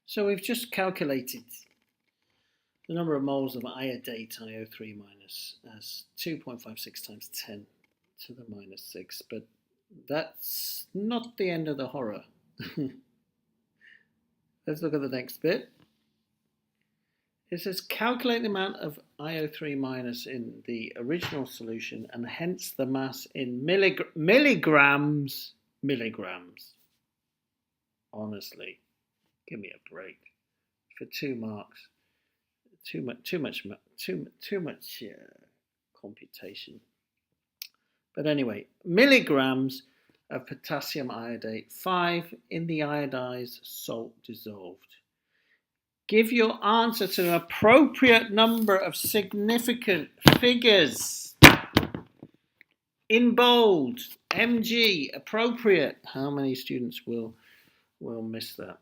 So we've just calculated the number of moles of iodate IO3 minus as 2.56 times 10 to the minus 6, but that's not the end of the horror. Let's look at the next bit. It says calculate the amount of IO3 minus in the original solution and hence the mass in milligrams. Honestly, give me a break. For 2 marks, too much computation. But anyway, milligrams of potassium iodate, 5 in the iodized salt dissolved. Give your answer to an appropriate number of significant figures. In bold, MG, appropriate. How many students will miss that?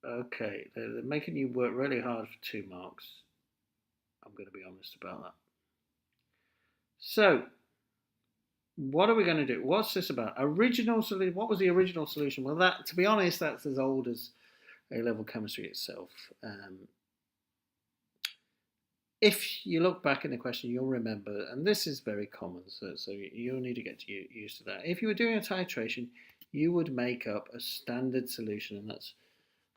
Okay, they're making you work really hard for 2 marks. I'm going to be honest about that. So, what are we going to do? What's this about? Original solution. What was the original solution? Well, that, to be honest, that's as old as A-level chemistry itself. If you look back in the question, you'll remember, and this is very common, so you'll need to get used to that. If you were doing a titration, you would make up a standard solution, and that's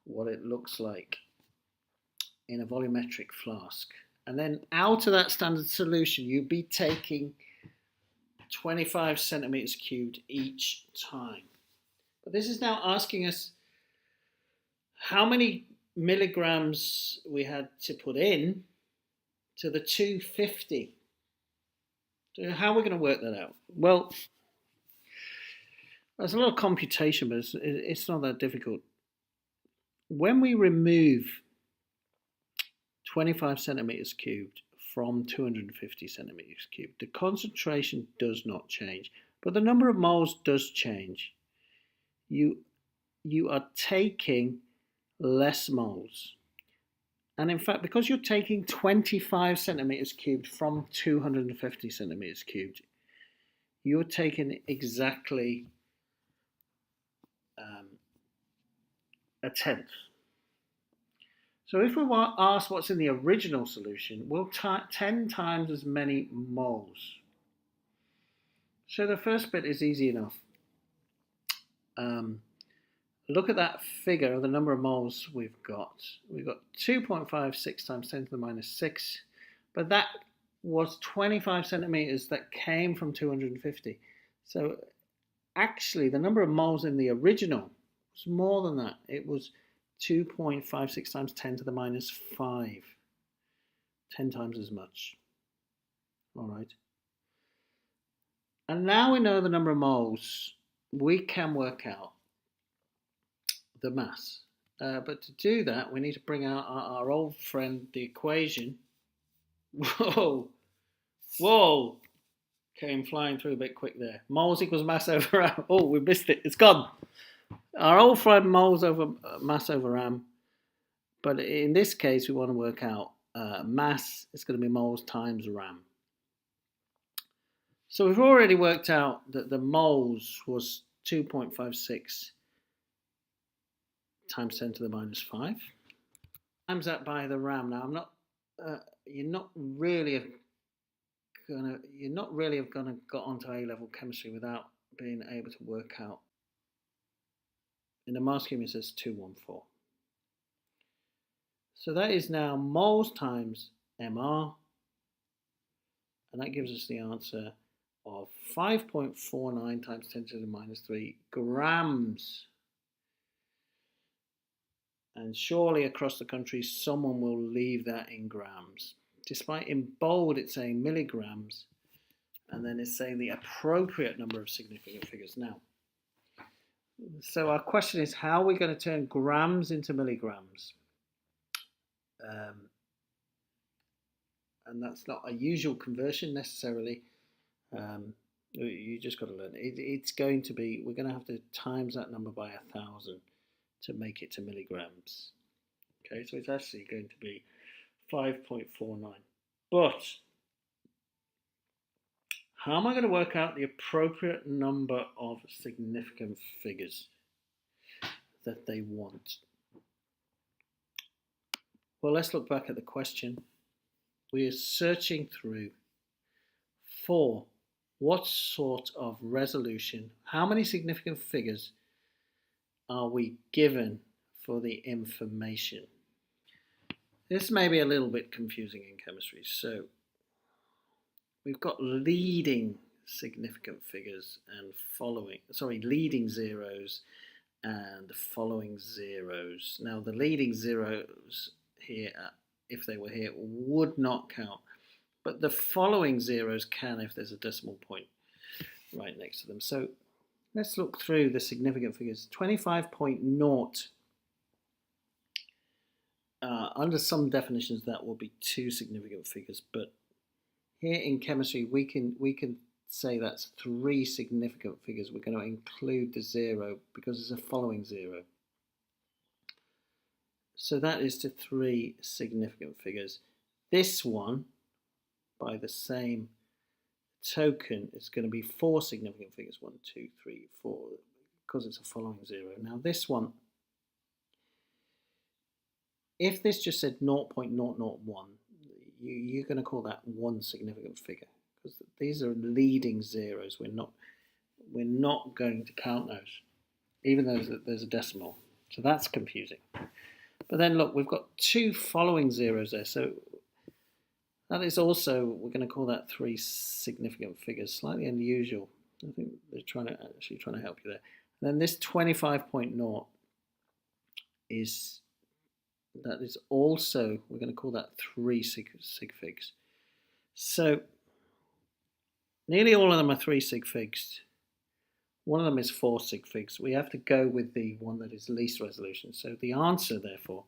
what it looks like in a volumetric flask. And then out of that standard solution, you'd be taking 25 centimeters cubed each time. But this is now asking us how many milligrams we had to put in to the 250. So how are we going to work that out? Well, there's a lot of computation, but it's not that difficult. When we remove 25 centimeters cubed from 250 centimeters cubed, the concentration does not change, but the number of moles does change. You are taking less moles. And in fact, because you're taking 25 centimeters cubed from 250 centimeters cubed, you're taking exactly a tenth. So if we want ask what's in the original solution, we'll 10 times as many moles. So the first bit is easy enough. Look at that figure of the number of moles we've got. We've got 2.56 times 10 to the minus 6, but that was 25 centimeters that came from 250. So actually the number of moles in the original was more than that. It was 2.56 times 10 to the minus 5. 10 times as much. All right. And now we know the number of moles, we can work out the mass. But to do that, we need to bring out our old friend, the equation. Whoa! Came flying through a bit quick there. Moles equals mass over RAM. Oh, we missed it. It's gone. Our old friend moles over mass over RAM. But in this case, we want to work out mass. It's going to be moles times RAM. So we've already worked out that the moles was 2.56 times 10 to the minus 5. Times that by the RAM. Now I'm not. You're not really gonna got onto A-level chemistry without being able to work out. In the mass scheme it says 214. So that is now moles times MR, and that gives us the answer of 5.49 times 10 to the minus 3 grams. And surely across the country someone will leave that in grams. Despite in bold it's saying milligrams, and then it's saying the appropriate number of significant figures. Now, so our question is, how are we going to turn grams into milligrams? And that's not a usual conversion necessarily. You just got to learn it. It's going to be, we're going to have to times that number by 1,000 to make it to milligrams. Okay, so it's actually going to be 5.49. But how am I going to work out the appropriate number of significant figures that they want? Well, let's look back at the question. We are searching through for what sort of resolution, how many significant figures are we given for the information? This may be a little bit confusing in chemistry. So we've got leading significant figures and leading zeros and following zeros. Now the leading zeros here, if they were here, would not count, but the following zeros can if there's a decimal point right next to them. So let's look through the significant figures. 25.0, under some definitions that will be two significant figures, but here in chemistry we can say that's three significant figures. We're going to include the zero because it's a following zero. So that is to three significant figures. This one, by the same token, is going to be four significant figures. 1, 2, 3, 4, because it's a following zero. Now this one, if this just said 0.001, you're going to call that one significant figure because these are leading zeros. We're not going to count those, even though there's a decimal. So that's confusing. But then look, we've got two following zeros there. So that is also, we're going to call that three significant figures. Slightly unusual. I think they're trying to help you there. And then this 25.0 is also, we're going to call that three sig figs. So nearly all of them are three sig figs. One of them is four sig figs. We have to go with the one that is least resolution. So the answer, therefore,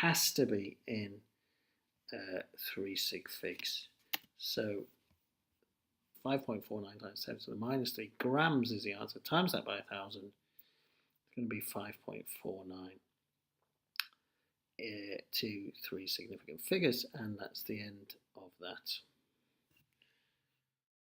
has to be in three sig figs. So 5.49 times 10 to the minus 3 grams is the answer. Times that by 1,000. It's going to be 5.49 to three significant figures, and that's the end of that.